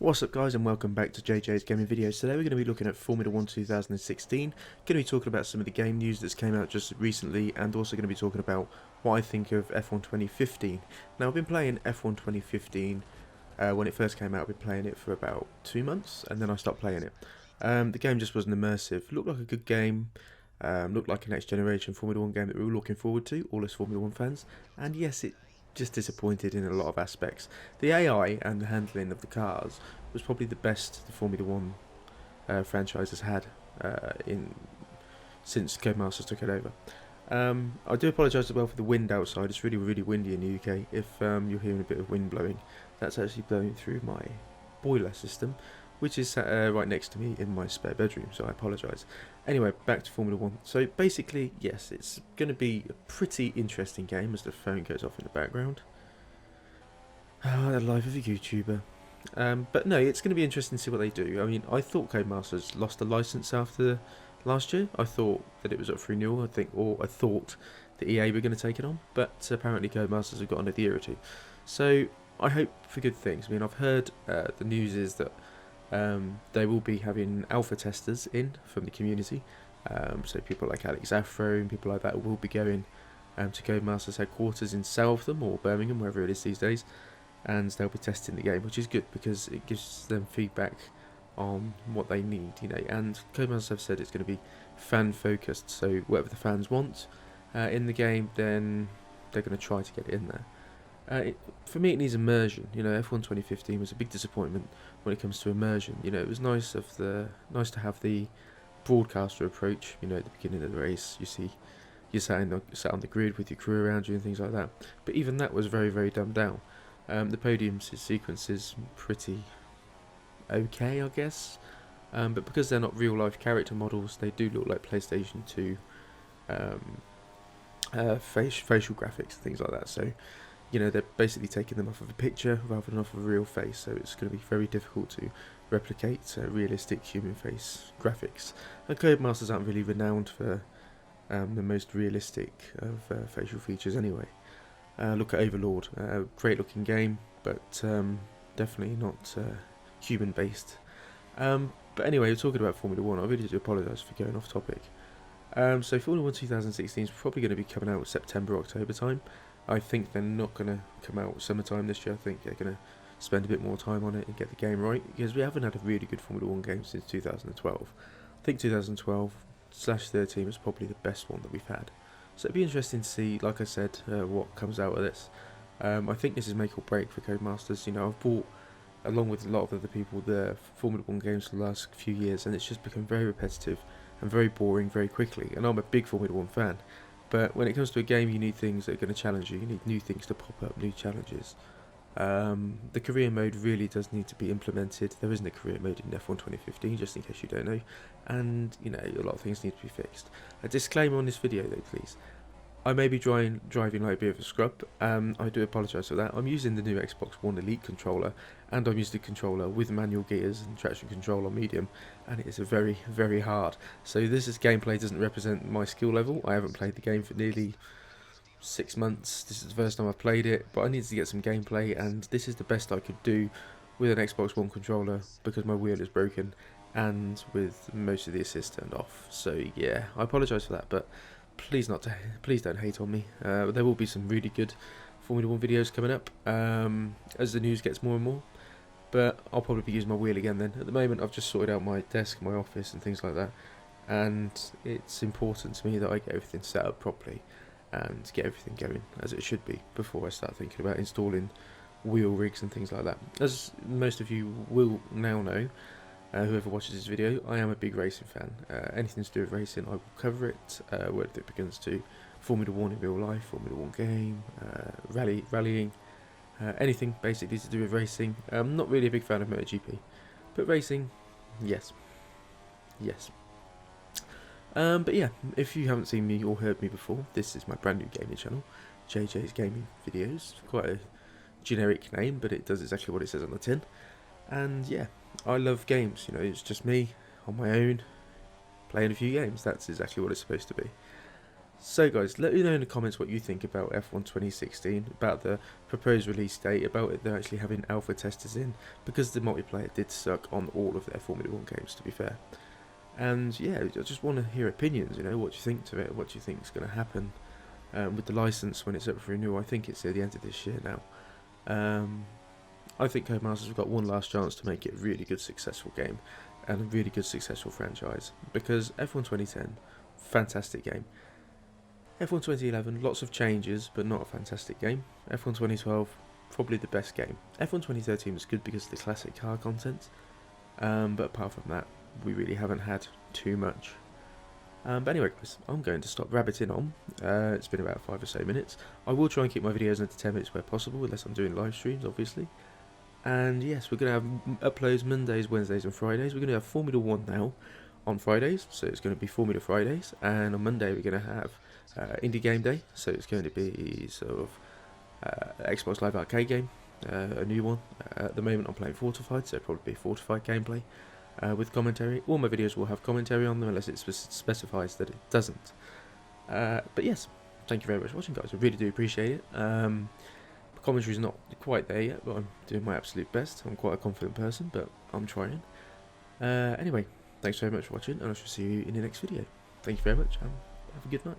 What's up guys, and welcome back to JJ's Gaming Videos. Today we're going to be looking at Formula 1 2016, going to be talking about some of the game news that's came out just recently, and also going to be talking about what I think of F1 2015. Now I've been playing F1 2015, when it first came out I've been playing it for about 2 months, and then I stopped playing it. The game just wasn't immersive. Looked like a good game, looked like a next generation Formula 1 game that we were looking forward to, all as Formula 1 fans, and yes, it just disappointed in a lot of aspects. The AI and the handling of the cars was probably the best the Formula 1 franchise has had since Codemasters took it over. I do apologise as well for the wind outside. It's really, really windy in the UK. If you're hearing a bit of wind blowing, that's actually blowing through my boiler system, which is right next to me in my spare bedroom, so I apologise. Anyway, back to Formula 1. So basically, yes, it's going to be a pretty interesting game as the phone goes off in the background. Ah, the life of a YouTuber. But no, it's going to be interesting to see what they do. I mean, I thought Codemasters lost the license after last year. I thought that it was up for renewal, I thought that EA were going to take it on, but apparently Codemasters have got another year or two. So I hope for good things. I mean, I've heard the news is that they will be having alpha testers in from the community, so people like Alex Afro and people like that will be going to Codemasters headquarters in Southam or Birmingham, wherever it is these days, and they'll be testing the game, which is good because it gives them feedback on what they need, you know. And Codemasters have said it's going to be fan focused, so whatever the fans want in the game, then they're going to try to get it in there. For me, it needs immersion. You know, F1 2015 was a big disappointment when it comes to immersion. You know, it was nice to have the broadcaster approach. You know, at the beginning of the race, you sat on the grid with your crew around you and things like that. But even that was very, very dumbed down. The podium sequence is pretty okay, I guess. But because they're not real life character models, they do look like PlayStation 2 facial graphics and things like that. So, you know, they're basically taking them off of a picture rather than off of a real face, so it's going to be very difficult to replicate realistic human face graphics. And Codemasters aren't really renowned for the most realistic of facial features anyway. Look at Overlord, great looking game, but definitely not human based. But anyway, we're talking about Formula 1, I really do apologise for going off topic. So Formula 1 2016 is probably going to be coming out September, October time. I think they're not going to come out summertime this year. I think they're going to spend a bit more time on it and get the game right, because we haven't had a really good Formula 1 game since 2012. I think 2012/13 was probably the best one that we've had. So it'd be interesting to see, like I said, what comes out of this. I think this is make or break for Codemasters. You know, I've bought, along with a lot of other people, the Formula 1 games for the last few years, and it's just become very repetitive and very boring very quickly. And I'm a big Formula 1 fan. But when it comes to a game, you need things that are going to challenge you. You need new things to pop up, new challenges. The career mode really does need to be implemented. There isn't a career mode in F1 2015, just in case you don't know. And, you know, a lot of things need to be fixed. A disclaimer on this video, though, please. I may be driving like a bit of a scrub. I do apologise for that. I'm using the new Xbox One Elite controller, and I'm using the controller with manual gears and traction control on medium, and it is very, very hard. So gameplay doesn't represent my skill level. I haven't played the game for nearly 6 months. This is the first time I've played it, but I needed to get some gameplay, and this is the best I could do with an Xbox One controller because my wheel is broken and with most of the assist turned off. So yeah, I apologise for that, but please don't hate on me. There will be some really good Formula 1 videos coming up as the news gets more and more, but I'll probably be using my wheel again then. At the moment I've just sorted out my desk, my office and things like that, and it's important to me that I get everything set up properly and get everything going as it should be before I start thinking about installing wheel rigs and things like that. As most of you will now know, whoever watches this video, I am a big racing fan. Anything to do with racing, I will cover it, whether it begins to Formula 1 in real life, Formula 1 game, rallying, anything basically to do with racing. I'm not really a big fan of MotoGP, but racing, yes. But yeah, if you haven't seen me or heard me before, this is my brand new gaming channel, JJ's Gaming Videos. Quite a generic name, but it does exactly what it says on the tin. And yeah, I love games. You know, it's just me on my own playing a few games. That's exactly what it's supposed to be. So guys, let me know in the comments what you think about F1 2016, about the proposed release date, about it they're actually having alpha testers in, because the multiplayer did suck on all of their Formula 1 games, to be fair. And yeah, I just want to hear opinions, what do you think to it, what do you think is going to happen with the license when it's up for renewal. I think it's at the end of this year now. I think Codemasters have got one last chance to make it a really good successful game, and a really good successful franchise, because F1 2010, fantastic game. F1 2011, lots of changes, but not a fantastic game. F1 2012, probably the best game. F1 2013 was good because of the classic car content, but apart from that, we really haven't had too much. But anyway guys, I'm going to stop rabbiting on. It's been about 5 or so minutes. I will try and keep my videos under 10 minutes where possible, unless I'm doing live streams, obviously. And yes, we're going to have uploads Mondays, Wednesdays and Fridays. We're going to have Formula 1 now on Fridays, so it's going to be Formula Fridays. And on Monday we're going to have Indie Game Day, so it's going to be sort of Xbox Live Arcade game, a new one. At the moment I'm playing Fortified, so it'll probably be Fortified gameplay with commentary. All my videos will have commentary on them unless it specifies that it doesn't. But yes, thank you very much for watching guys, I really do appreciate it. Commentary's not quite there yet, but I'm doing my absolute best. I'm quite a confident person, but I'm trying. Anyway, thanks very much for watching, and I shall see you in the next video. Thank you very much, and have a good night.